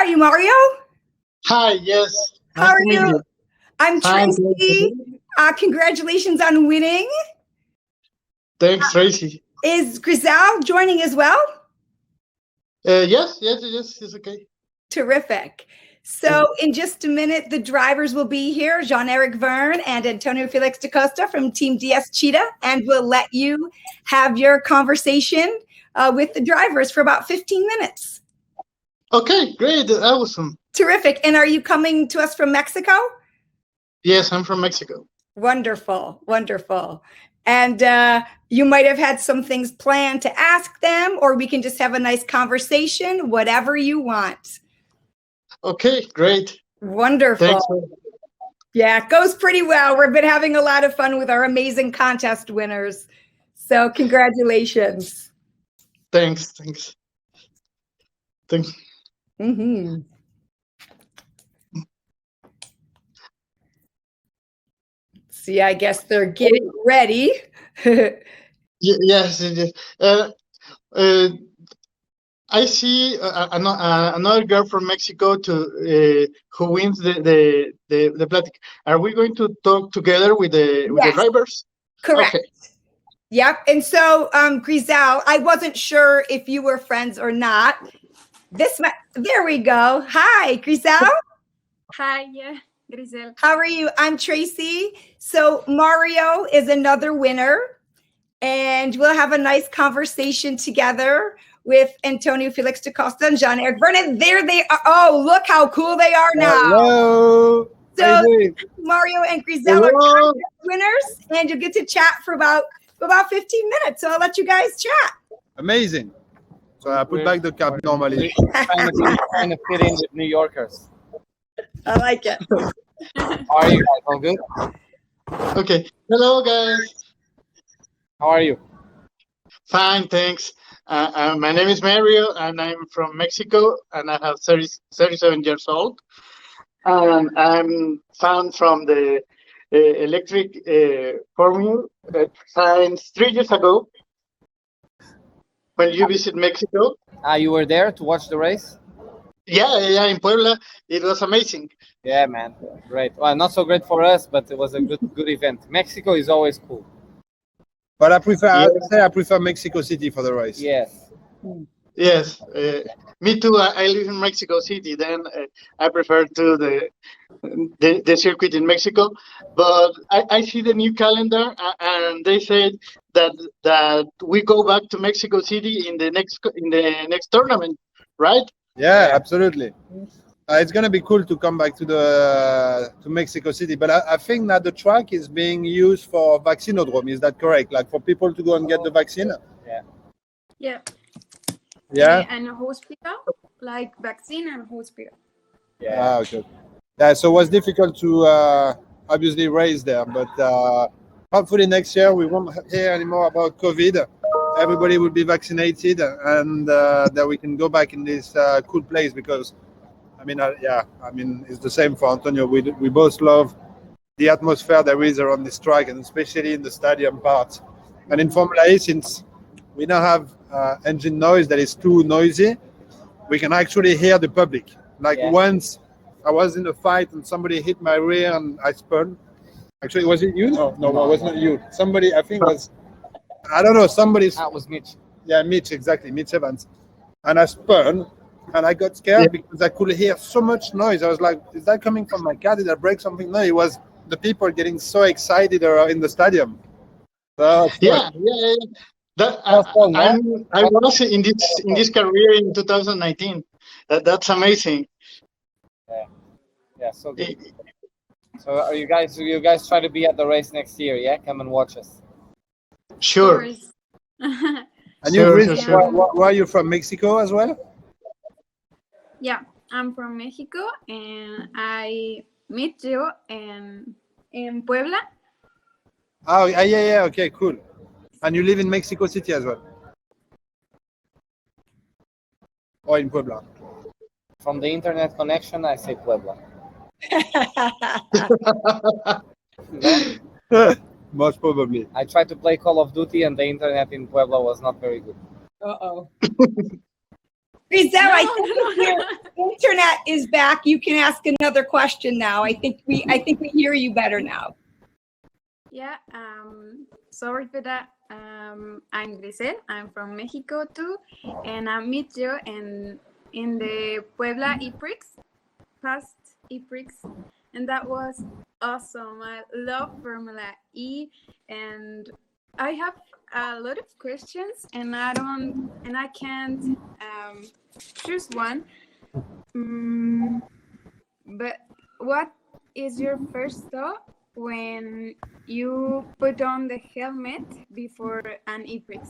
are you, Mario? Hi, yes. How are you? I'm Fine, Tracy. Congratulations on winning. Thanks, Tracy. Is Griselle joining as well? Yes, it's okay. Terrific. So in just a minute, the drivers will be here, Jean-Eric Vergne and Antonio Felix DaCosta from Team DSTecheetah, and we'll let you have your conversation with the drivers for about 15 minutes. Okay, great. Awesome. Terrific. And are you coming to us from Mexico? Yes, I'm from Mexico. Wonderful, wonderful. And you might have had some things planned to ask them, or we can just have a nice conversation, whatever you want. Okay, great. Wonderful. Thanks. Yeah, it goes pretty well. We've been having a lot of fun with our amazing contest winners. So congratulations. Thanks. Mm-hmm. See, I guess they're getting ready. Yes. I see another girl from Mexico who wins the Platic. Are we going to talk together with the drivers? Correct. Okay. Yep. And so, Griselle, I wasn't sure if you were friends or not. There we go. Hi, Griselle. Hi, yeah, Griselle. How are you? I'm Tracy. So Mario is another winner, and we'll have a nice conversation together with Antonio Felix DaCosta and Jean-Eric Vergne. There they are. Oh, look how cool they are now. Hello. So Mario and Griselle are winners, and you'll get to chat for about 15 minutes. So I'll let you guys chat. Amazing. So I put back the cap normally. Trying to fit in with New Yorkers. I like it. How are you guys? All good? Okay. Hello, guys. How are you? Fine, thanks. My name is Mario, and I'm from Mexico, and I have 37 years old. And I'm fan from the electric formula since 3 years ago. When you visit Mexico. You were there to watch the race? Yeah, in Puebla. It was amazing. Yeah, man. Great. Well, not so great for us, but it was a good event. Mexico is always cool. But I prefer Mexico City for the race. Yes. Yes. Me too. I live in Mexico City. Then I prefer to the circuit in Mexico. But I see the new calendar, and they said that we go back to Mexico City in the next tournament, right? Yeah, absolutely. It's gonna be cool to come back to Mexico City, but I think that the track is being used for vaccinodrome. Is that correct? Like for people to go and get the vaccine? Yeah. Yeah. And a hospital, like vaccine and hospital. Yeah. Okay. Yeah. So it was difficult to obviously race there, but hopefully next year we won't hear anymore about COVID. Everybody will be vaccinated, and that we can go back in this cool place because, it's the same for Antonio. We both love the atmosphere there is around this track, and especially in the stadium part. And in Formula E, since we now have engine noise that is too noisy, we can actually hear the public. Once I was in a fight and somebody hit my rear and I spun. Actually, was it you? No, it wasn't you. Somebody, I think was, I don't know, somebody. That was Mitch. Yeah, Mitch, exactly, Mitch Evans. And I spun, and I got scared because I could hear so much noise. I was like, is that coming from my car? Did I break something? No, it was the people getting so excited in the stadium. So, yeah. I was in this career in 2019. That's amazing. Yeah, so good. So you guys try to be at the race next year, yeah? Come and watch us. Sure. And where are you from? Mexico as well? Yeah, I'm from Mexico, and I met you in Puebla. Oh, yeah. Okay, cool. And you live in Mexico City as well? Or in Puebla? From the internet connection, I say Puebla. Most probably. I tried to play Call of Duty, and the internet in Puebla was not very good. Uh-oh. Giselle, No, I think your internet is back. You can ask another question now. I think we hear you better now. Yeah, sorry for that. I'm Grisel. I'm from Mexico too, and I met you in the Puebla E-Prix, past E-Prix, and that was awesome. I love Formula E, and I have a lot of questions, and I can't choose one. But what is your first thought when you put on the helmet before an E-Prix?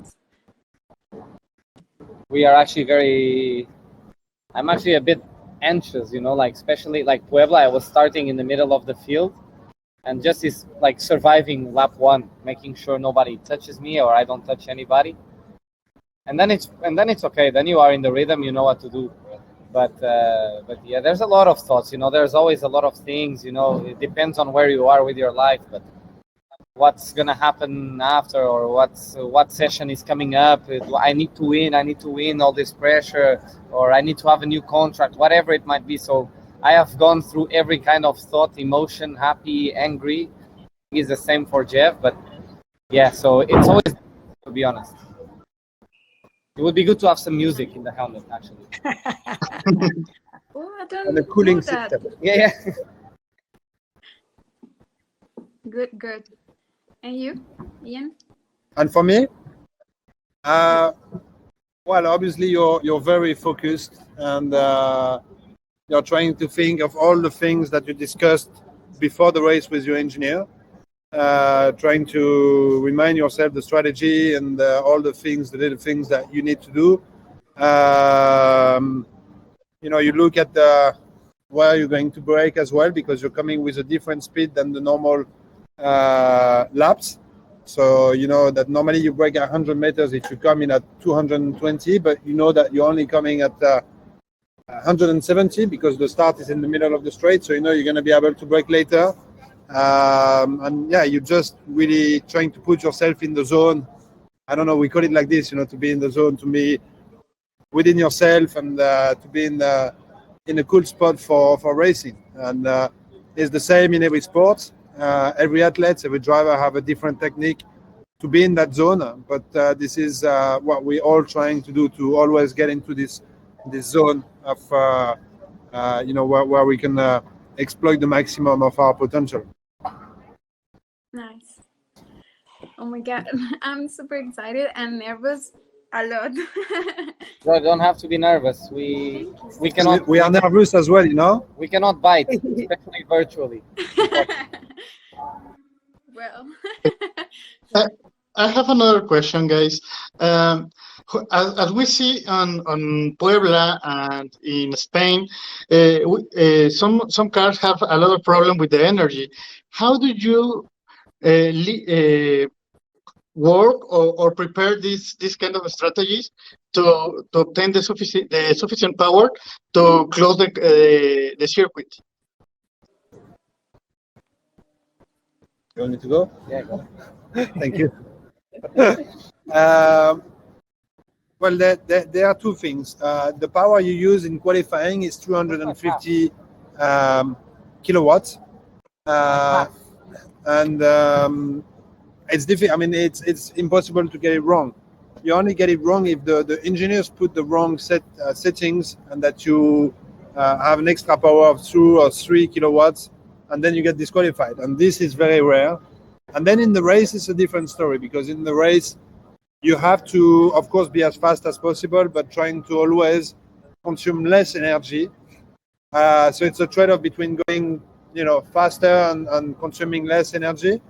We are actually I'm actually a bit anxious, you know, like especially like Puebla, I was starting in the middle of the field and just is like surviving lap 1, making sure nobody touches me or I don't touch anybody. And then it's okay. Then you are in the rhythm, you know what to do. But yeah, there's a lot of thoughts, you know, there's always a lot of things, you know, it depends on where you are with your life, but what's gonna happen after, or what session is coming up. I need to win, all this pressure, or I need to have a new contract, whatever it might be. So I have gone through every kind of thought, emotion, happy, angry. Is the same for Jeff, but yeah, so it's always, to be honest. It would be good to have some music in the helmet, actually. Oh, I don't And the cooling know that. system. Yeah. Good. And you, Ian? And for me, well, obviously you're very focused, and you're trying to think of all the things that you discussed before the race with your engineer, trying to remind yourself the strategy and all the little things that you need to do. You know, you look at where you're going to brake as well, because you're coming with a different speed than the normal laps. So you know that normally you brake at 100 meters if you come in at 220, but you know that you're only coming at 170 because the start is in the middle of the straight. So you know you're going to be able to brake later. And yeah, you're just really trying to put yourself in the zone. I don't know, we call it like this, you know, to be in the zone, to be within yourself, and to be in a cool spot for racing. And it's the same in every sport. Every athlete, every driver have a different technique to be in that zone. But this is what we're all trying to do, to always get into this zone of, you know, where we can exploit the maximum of our potential. Nice. Oh my God, I'm super excited and nervous a lot. No, don't have to be nervous. We cannot. We are nervous as well, you know. We cannot bite, especially virtually. Well, I have another question, guys. As we see on Puebla and in Spain, some cars have a lot of problem with the energy. How do you work or prepare these kind of strategies to obtain the sufficient power to close the circuit? You want me to go? Yeah, go. Thank you. Well, there are two things. The power you use in qualifying is 250 kilowatts, and it's difficult. I mean, it's impossible to get it wrong. You only get it wrong if the engineers put the wrong settings, and that you have an extra power of 2 or 3 kilowatts, and then you get disqualified. And this is very rare. And then in the race, it's a different story, because in the race, you have to, of course, be as fast as possible, but trying to always consume less energy. So it's a trade-off between going, you know, faster and consuming less energy.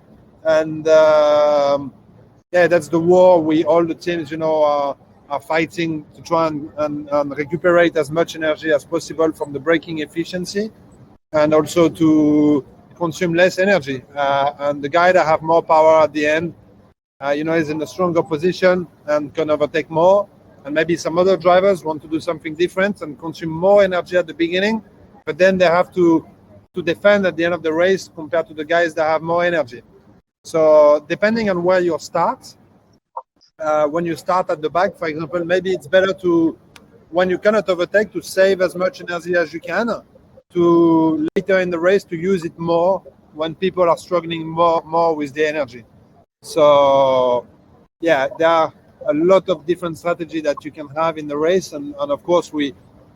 And yeah, that's the war all the teams, you know, are fighting to try and recuperate as much energy as possible from the braking efficiency, and also to consume less energy. And the guy that have more power at the end, you know, is in a stronger position and can overtake more. And maybe some other drivers want to do something different and consume more energy at the beginning, but then they have to defend at the end of the race compared to the guys that have more energy. So depending on where you start, when you start at the back, for example, maybe it's better to when you cannot overtake, to save as much energy as you can, to later in the race to use it more when people are struggling more with the energy. So yeah, there are a lot of different strategies that you can have in the race, and of course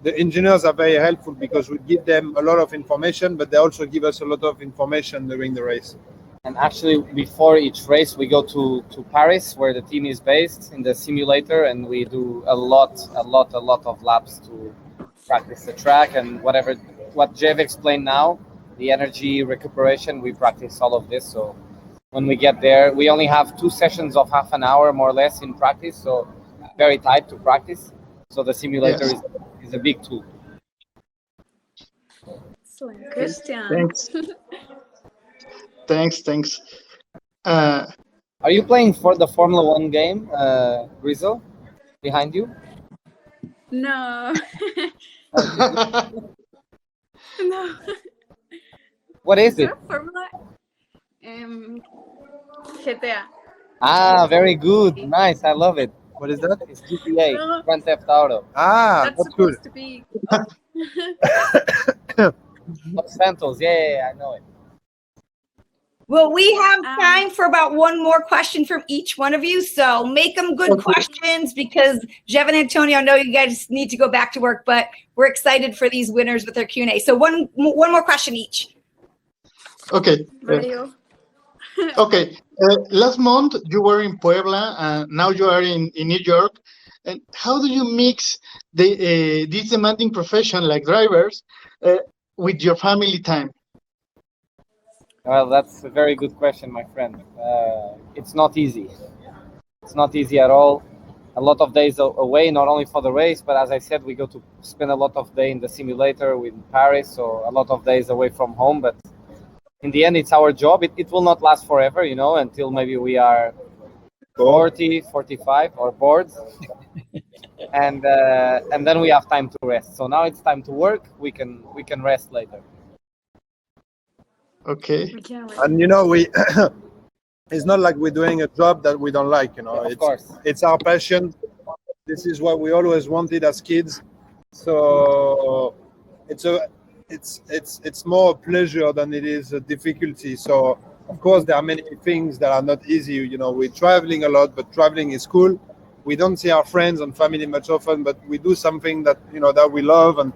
the engineers are very helpful because we give them a lot of information, but they also give us a lot of information during the race. And actually, before each race, we go to Paris, where the team is based, in the simulator, and we do a lot of laps to practice the track and what Jeff explained now, the energy recuperation. We practice all of this. So when we get there, we only have 2 sessions of half an hour, more or less, in practice. So very tight to practice. So the simulator is a big tool. Excellent, Christian. Thanks. Are you playing for the Formula One game, Grizel, behind you? No. No. What is it? Formula? GTA. Ah, very good. Nice. I love it. What is that? It's GTA, Grand Theft Auto. That's good. supposed to be. Los Santos. Yeah, I know it. Well, we have time for about one more question from each one of you. So make them good questions, because Jeff and Antonio, I know you guys need to go back to work, but we're excited for these winners with their Q&A. So one more question each. Okay. Mario. Okay. Last month you were in Puebla, and now you are in New York. And how do you mix this demanding profession like drivers with your family time? Well, that's a very good question, my friend. It's not easy. It's not easy at all. A lot of days away, not only for the race, but as I said, we go to spend a lot of day in the simulator in Paris, so a lot of days away from home. But in the end, it's our job. It will not last forever, until maybe we are 40, 45 or bored. and then we have time to rest. So now it's time to work. We can rest later. Okay. And we it's not like we're doing a job that we don't like, Of course. It's our passion. This is what we always wanted as kids. So it's more a pleasure than it is a difficulty. So of course there are many things that are not easy. We're traveling a lot, but traveling is cool. We don't see our friends and family much often, but we do something that that we love, and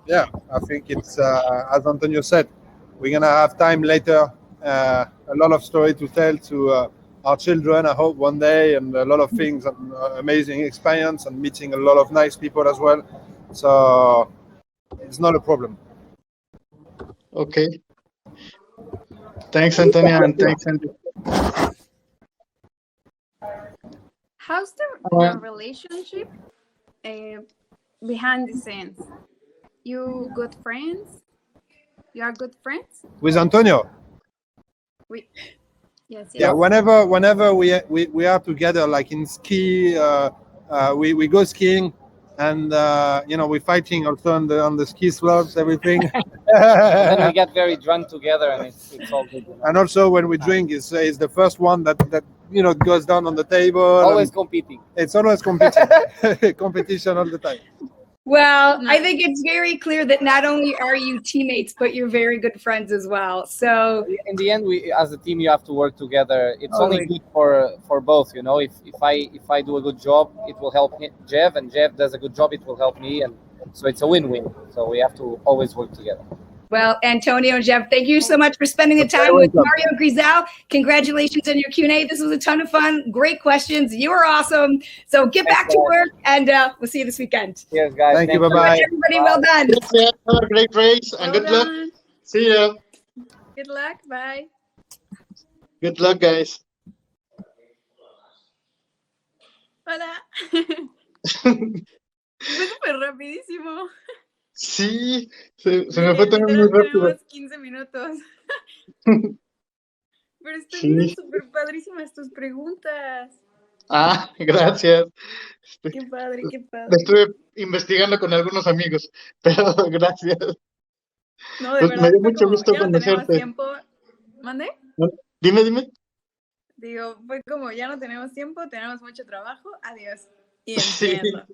yeah, I think it's as Antonio said, we're gonna have time later, a lot of story to tell to our children, I hope, one day, and a lot of things, and amazing experience, and meeting a lot of nice people as well. So it's not a problem. Okay. Thanks, Antonio, and thanks, Andrew. How's the relationship behind the scenes? You good friends? You are good friends? With Antonio? Yes. Yeah, whenever we are together, like in ski, we go skiing, and we're fighting also on the ski slopes, everything. Then we get very drunk together, and it's all good. And also when we drink, is the first one that goes down on the table. Always competing. It's always competing. Competition all the time. Well, I think it's very clear that not only are you teammates, but you're very good friends as well. So in the end, we as a team, you have to work together. It's only good for both. If I do a good job, it will help Jeff, and Jeff does a good job, it will help me, and so it's a win-win. So we have to always work together. Well, Antonio and Jeff, thank you so much for spending the time with Mario Grizel. Congratulations on your Q&A. This was a ton of fun. Great questions. You were awesome. So get back to work, and we'll see you this weekend. Cheers, guys. Thank you. Bye-bye. Everybody, well done. Have a great race, and good luck. See ya. Good luck. Bye. Good luck, guys. Hola. Fue súper rapidísimo. Sí, se me fue también muy rápido. Tenemos 15 minutos. Pero están súper padrísimas tus preguntas. Ah, gracias. Qué padre, qué padre. Estuve investigando con algunos amigos, pero gracias. No, de Pues verdad, me dio mucho gusto ya no tenemos conocerte. tiempo. ¿Mande? Dime. Digo, fue como ya no tenemos tiempo, tenemos mucho trabajo. Adiós. Y Sí, entiendo.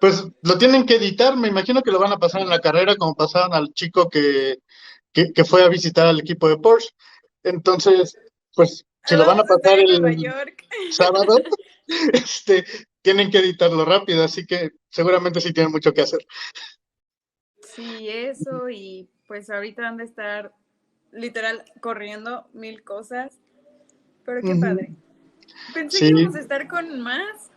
pues lo tienen que editar, me imagino que lo van a pasar en la carrera como pasaron al chico que fue a visitar al equipo de Porsche. Entonces, pues si lo van a Vamos a estar pasar en Nueva el York. sábado, este, tienen que editarlo rápido, así que seguramente sí tienen mucho que hacer. Sí, eso, y pues ahorita han de estar literal corriendo 1000 cosas, pero qué Ujú. padre. Pensé que Sí, íbamos a estar con más.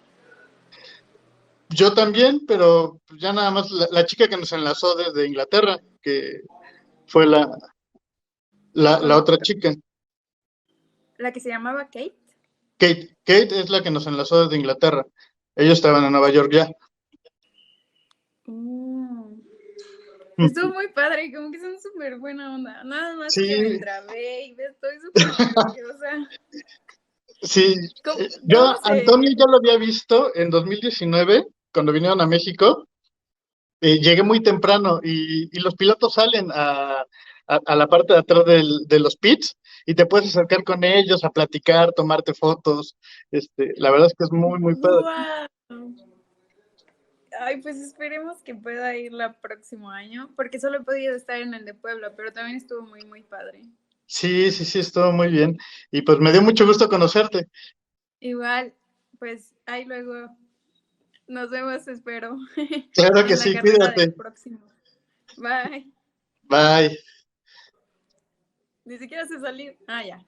yo también, pero ya nada más la chica que nos enlazó desde Inglaterra, que fue la Con otra chica. la que se llamaba Kate. Kate es la que nos enlazó desde Inglaterra. Ellos estaban en Nueva York ya. Mm. Estuvo muy padre, como que son súper buena onda. Nada más que me Sí, trabé y estoy súper nerviosa. sí. ¿Cómo Yo, se...? Antonio, ya lo había visto en 2019, cuando vinieron a México. Llegué muy temprano y los pilotos salen a la parte de atrás de los pits y te puedes acercar con ellos a platicar, tomarte fotos. La verdad es que es muy, muy padre. ¡Guau! Ay, pues esperemos que pueda ir el próximo año, porque solo he podido estar en el de Puebla, pero también estuvo muy, muy padre. Sí, sí, sí, estuvo muy bien. Y pues me dio mucho gusto conocerte. Igual, pues ahí luego nos vemos, espero, Claro que en la sí, carrera del cuídate. próximo. Bye. Bye. Ni siquiera sé salir. Ah, ya.